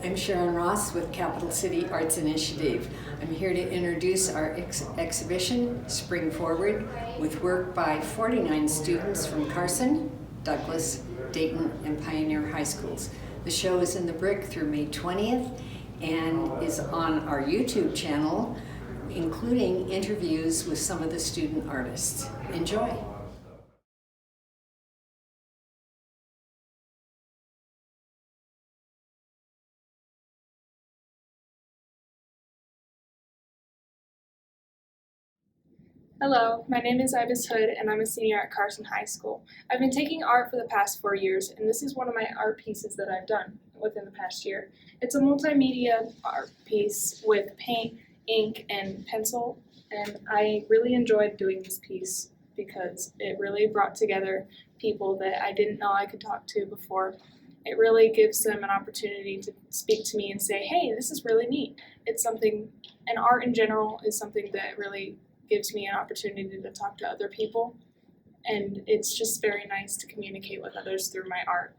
I'm Sharon Ross with Capital City Arts Initiative. I'm here to introduce our exhibition, Spring Forward, with work by 49 students from Carson, Douglas, Dayton, and Pioneer High Schools. The show is in the Brick through May 20th and is on our YouTube channel, including interviews with some of the student artists. Enjoy. Hello, my name is Ibis Hood and I'm a senior at Carson High School. I've been taking art for the past 4 years and this is one of my art pieces that I've done within the past year. It's a multimedia art piece with paint, ink, and pencil, and I really enjoyed doing this piece because it really brought together people that I didn't know I could talk to before. It really gives them an opportunity to speak to me and say, hey, this is really neat. It's something, and art in general is something that really gives me an opportunity to talk to other people, and it's just very nice to communicate with others through my art.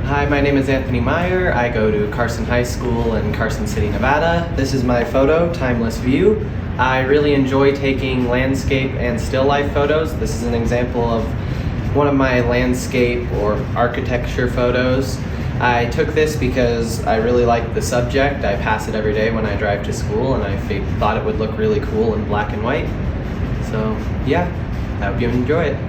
Hi, my name is Anthony Meyer. I go to Carson High School in Carson City, Nevada. This is my photo, Timeless View. I really enjoy taking landscape and still life photos. This is an example of one of my landscape or architecture photos. I took this because I really like the subject. I pass it every day when I drive to school and I thought it would look really cool in black and white. So yeah, I hope you enjoy it.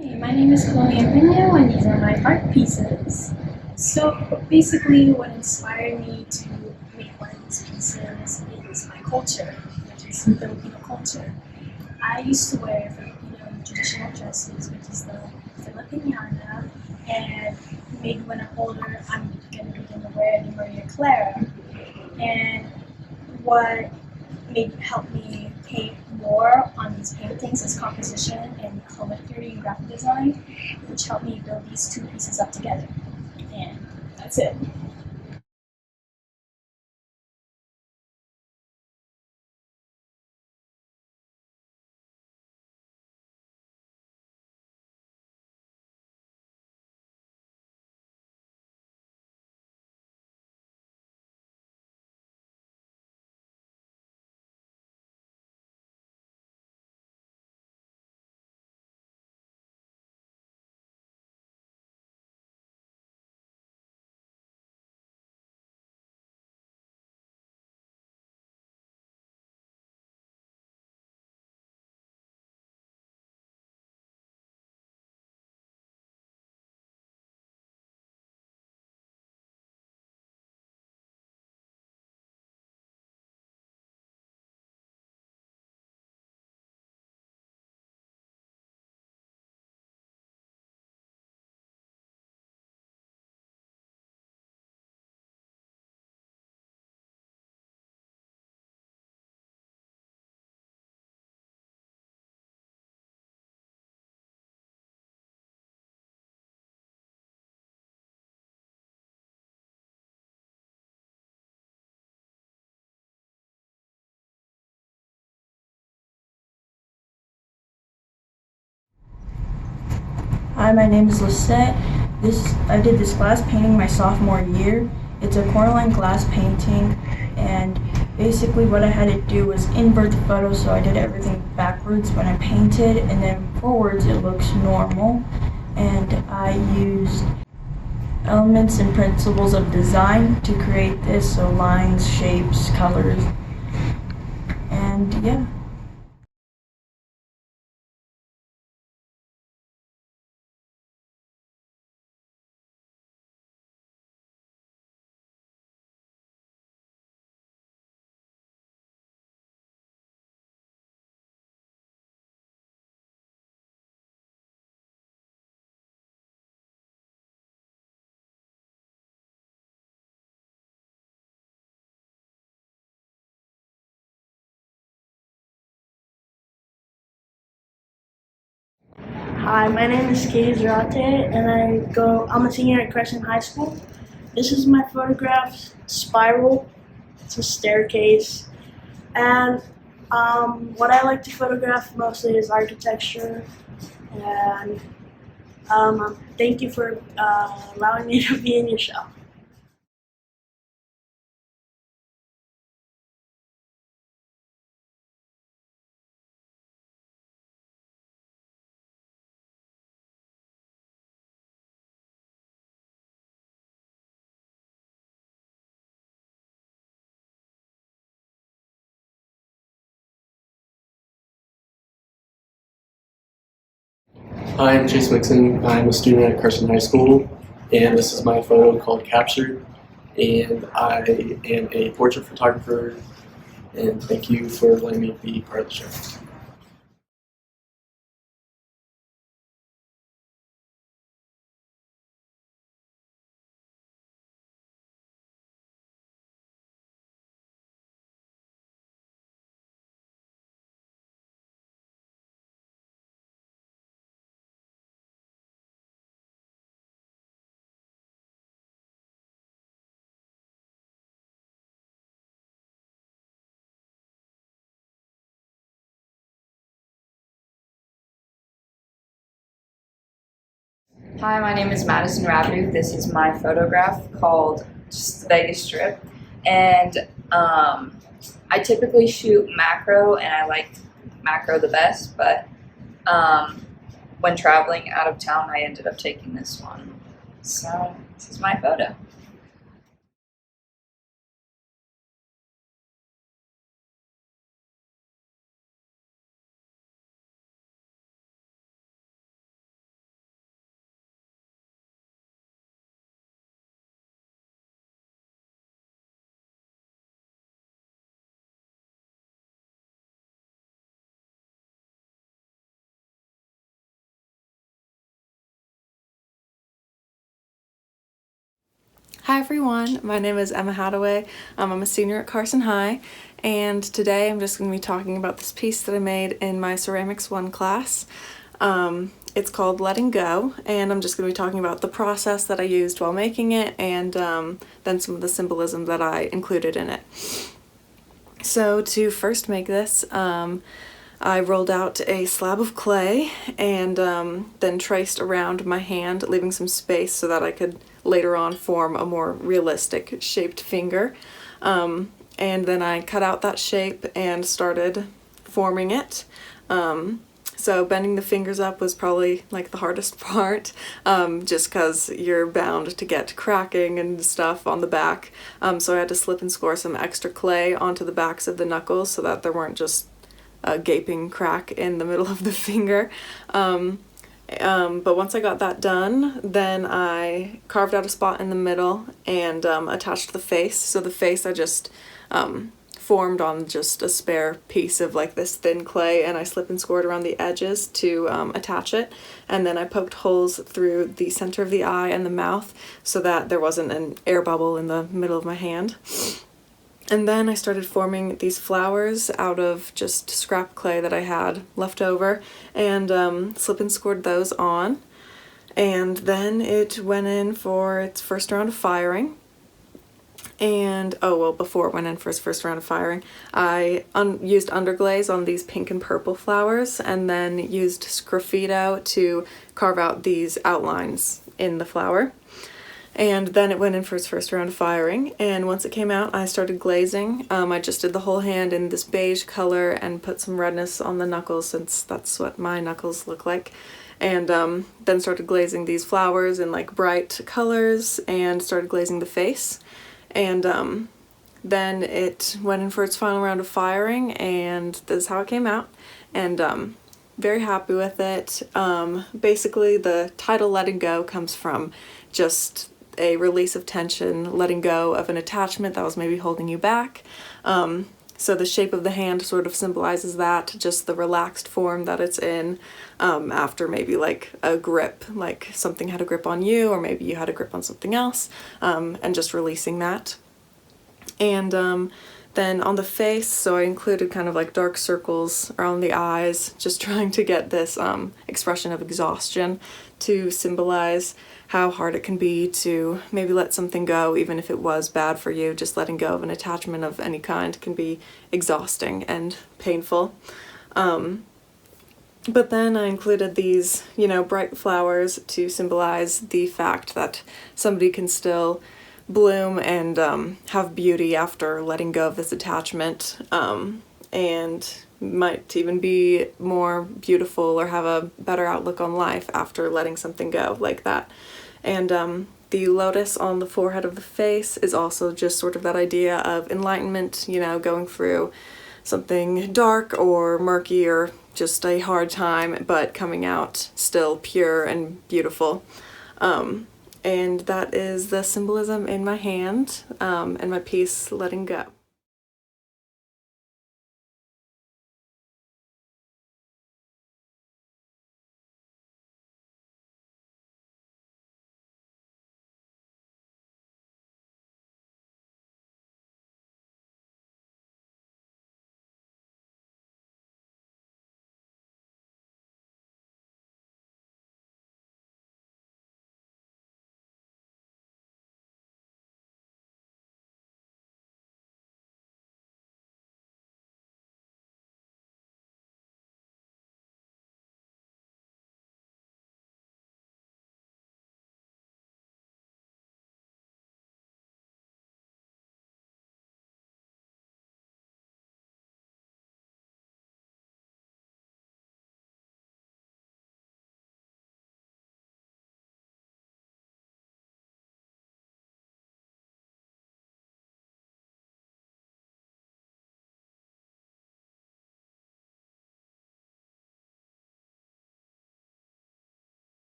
Hey, my name is Claudia Porras and these are my art pieces. So basically what inspired me to make one of these pieces is my culture, which is Filipino culture. I used to wear Filipino traditional dresses, which is the Filipiniana, and maybe when I'm older, I'm going to begin to wear the Maria Clara. And what helped me paint more on these paintings is composition and color theory and graphic design, which helped me build these two pieces up together. And that's it. Hi, my name is Lisette. I did this glass painting my sophomore year. It's a Coraline glass painting, and basically what I had to do was invert the photo, so I did everything backwards when I painted, and then forwards it looks normal. And I used elements and principles of design to create this, so lines, shapes, colors, and yeah. Hi, my name is Katie Zarate, and I'm a senior at Carson High School. This is my photograph, Spiral. It's a staircase. And what I like to photograph mostly is architecture. And thank you for allowing me to be in your show. Hi, I'm Chase Mixon. I'm a student at Carson High School, and this is my photo called Captured. And I am a portrait photographer, and thank you for letting me be part of the show. Hi, my name is Madison Rabu. This is my photograph called just the Vegas Strip. And I typically shoot macro, and I like macro the best, but when traveling out of town, I ended up taking this one. So this is my photo. Hi everyone, my name is Emma Hadaway. I'm a senior at Carson High, and today I'm just going to be talking about this piece that I made in my Ceramics 1 class. It's called Letting Go, and I'm just going to be talking about the process that I used while making it, and then some of the symbolism that I included in it. So to first make this, I rolled out a slab of clay and then traced around my hand, leaving some space so that I could later on form a more realistic shaped finger. And then I cut out that shape and started forming it. So bending the fingers up was probably like the hardest part, just because you're bound to get cracking and stuff on the back. So I had to slip and score some extra clay onto the backs of the knuckles so that there weren't just a gaping crack in the middle of the finger. But once I got that done, then I carved out a spot in the middle and attached the face. So the face I just formed on just a spare piece of like this thin clay, and I slip and scored around the edges to attach it. And then I poked holes through the center of the eye and the mouth so that there wasn't an air bubble in the middle of my hand. And then I started forming these flowers out of just scrap clay that I had left over, and slip and scored those on. And then it went in for its first round of firing. And, before it went in for its first round of firing, I used underglaze on these pink and purple flowers, and then used sgraffito to carve out these outlines in the flower. And then it went in for its first round of firing, and once it came out I started glazing. I just did the whole hand in this beige color and put some redness on the knuckles, since that's what my knuckles look like. And then started glazing these flowers in like bright colors and started glazing the face. And then it went in for its final round of firing, and this is how it came out. And very happy with it. Basically the title Letting Go comes from just a release of tension, letting go of an attachment that was maybe holding you back. So the shape of the hand sort of symbolizes that, just the relaxed form that it's in after maybe like a grip, like something had a grip on you, or maybe you had a grip on something else, and just releasing that. And then on the face, so I included kind of like dark circles around the eyes, just trying to get this expression of exhaustion to symbolize how hard it can be to maybe let something go, even if it was bad for you. Just letting go of an attachment of any kind can be exhausting and painful. But then I included these, bright flowers to symbolize the fact that somebody can still bloom and have beauty after letting go of this attachment, and might even be more beautiful or have a better outlook on life after letting something go like that. And the lotus on the forehead of the face is also just sort of that idea of enlightenment, going through something dark or murky or just a hard time, but coming out still pure and beautiful. And that is the symbolism in my hand, and my piece Letting Go.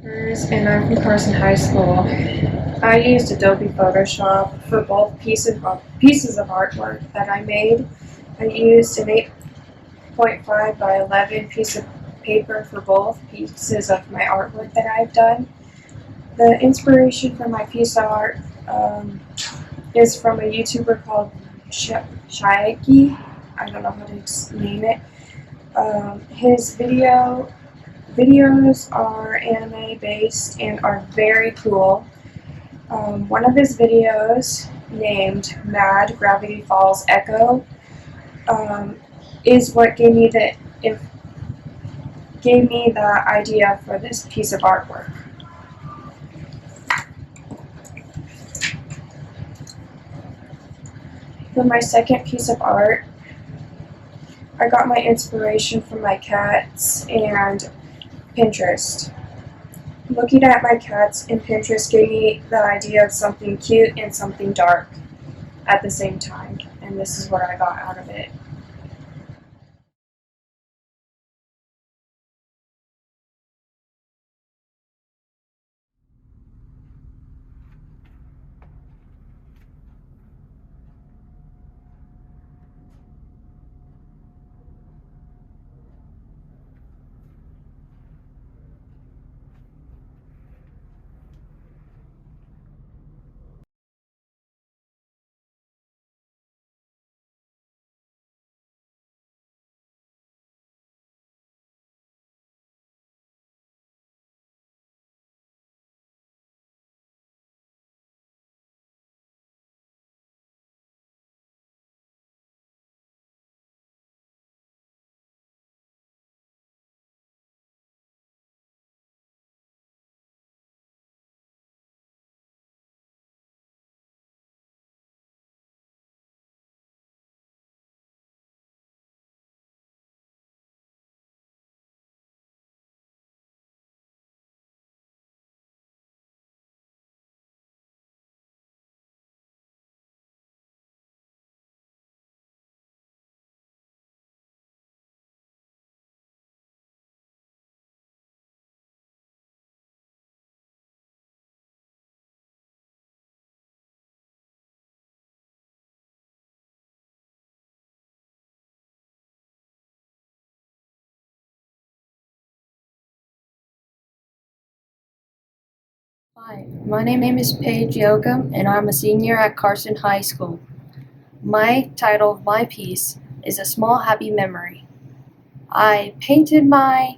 And I'm from Carson High School. I used Adobe Photoshop for both pieces of artwork that I made. I used an 8.5 by 11 piece of paper for both pieces of my artwork that I've done. The inspiration for my piece of art is from a YouTuber called Shaggy. I don't know how to name it. His videos are anime based and are very cool. One of his videos, named Mad Gravity Falls Echo, is what gave me the idea for this piece of artwork. For my second piece of art, I got my inspiration from my cats and Pinterest. Looking at my cats in Pinterest gave me the idea of something cute and something dark at the same time, and this is what I got out of it. Hi, my name is Paige Yoga, and I'm a senior at Carson High School. My title of my piece is A Small Happy Memory. I painted my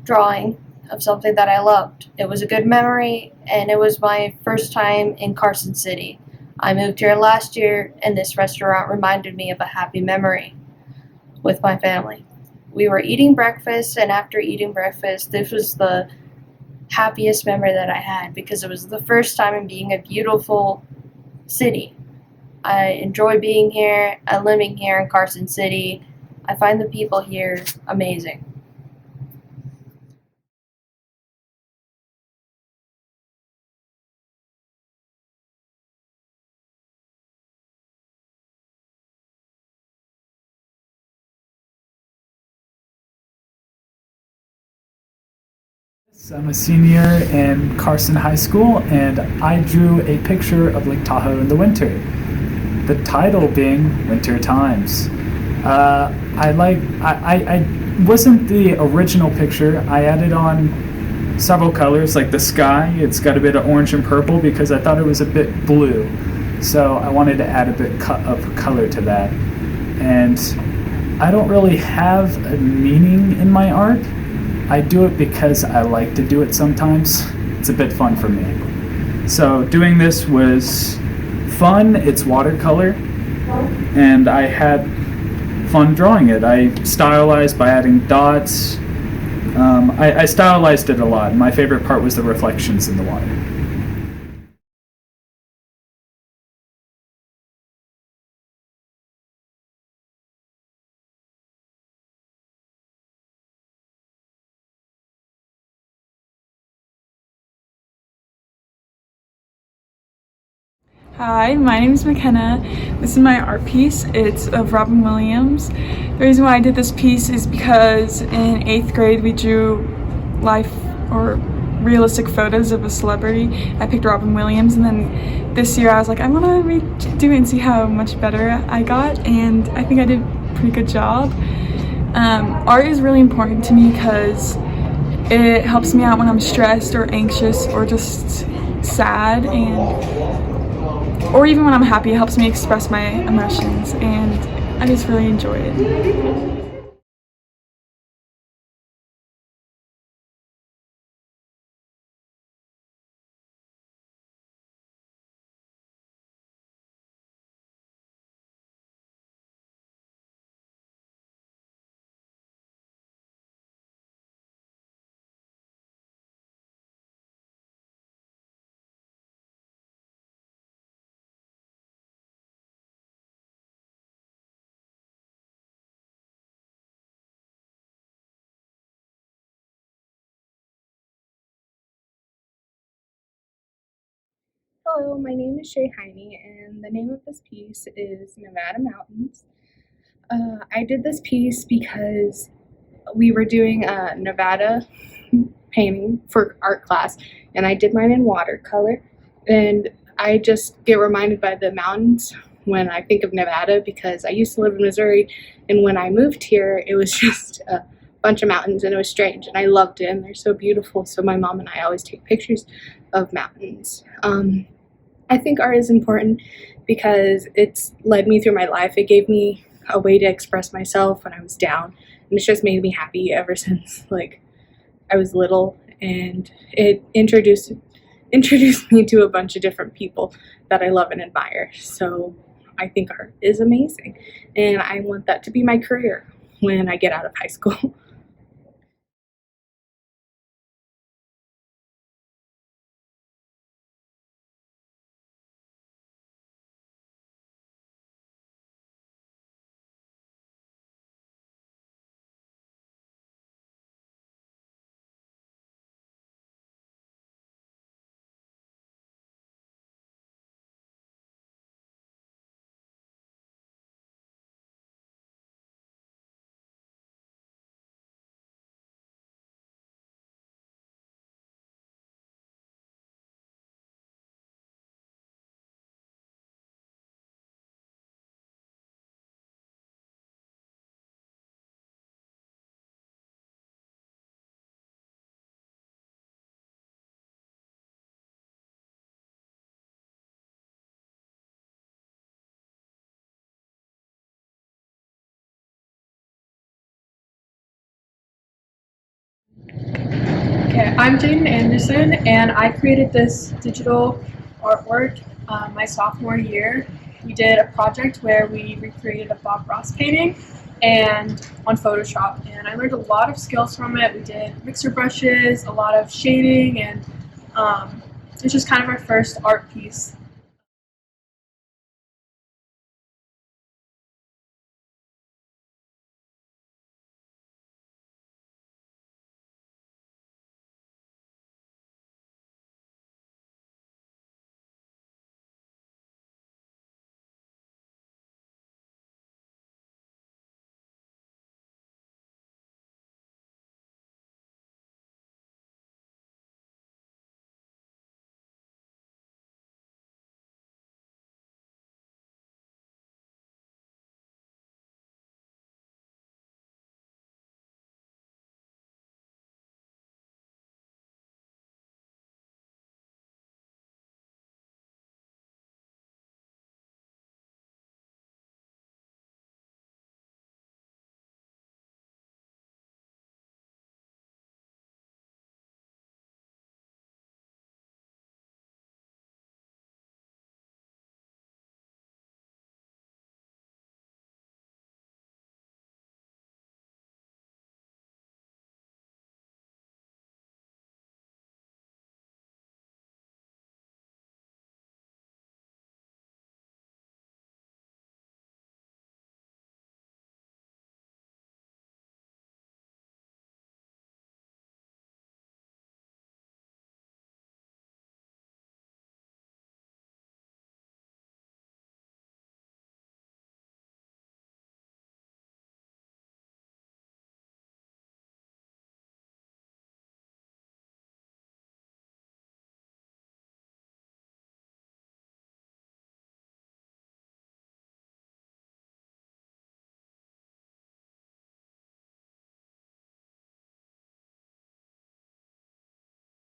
drawing of something that I loved. It was a good memory, and it was my first time in Carson City. I moved here last year, and this restaurant reminded me of a happy memory with my family. We were eating breakfast, and after eating breakfast, this was the happiest memory that I had because it was the first time in being a beautiful city. I enjoy being here and living here in Carson City. I find the people here amazing. I'm a senior in Carson High School, and I drew a picture of Lake Tahoe in the winter. The title being Winter Times. I wasn't the original picture. I added on several colors, like the sky. It's got a bit of orange and purple because I thought it was a bit blue. So I wanted to add a bit of color to that. And I don't really have a meaning in my art. I do it because I like to do it sometimes. It's a bit fun for me. So doing this was fun. It's watercolor, and I had fun drawing it. I stylized by adding dots. I stylized it a lot. My favorite part was the reflections in the water. Hi, my name is McKenna. This is my art piece. It's of Robin Williams. The reason why I did this piece is because in 8th grade we drew life or realistic photos of a celebrity. I picked Robin Williams, and then this year I was like, I want to redo it and see how much better I got, and I think I did a pretty good job. Art is really important to me because it helps me out when I'm stressed or anxious or just sad, or even when I'm happy. It helps me express my emotions, and I just really enjoy it. Hello, my name is Jaynie, and the name of this piece is Nevada Mountains. I did this piece because we were doing a Nevada painting for art class, and I did mine in watercolor, and I just get reminded by the mountains when I think of Nevada because I used to live in Missouri, and when I moved here it was just a bunch of mountains and it was strange, and I loved it, and they're so beautiful, so my mom and I always take pictures of mountains. I think art is important because it's led me through my life. It gave me a way to express myself when I was down, and it's just made me happy ever since I was little, and it introduced me to a bunch of different people that I love and admire. So I think art is amazing, and I want that to be my career when I get out of high school. Okay, I'm Jaden Anderson, and I created this digital artwork my sophomore year. We did a project where we recreated a Bob Ross painting and on Photoshop, and I learned a lot of skills from it. We did mixer brushes, a lot of shading, and it's just kind of our first art piece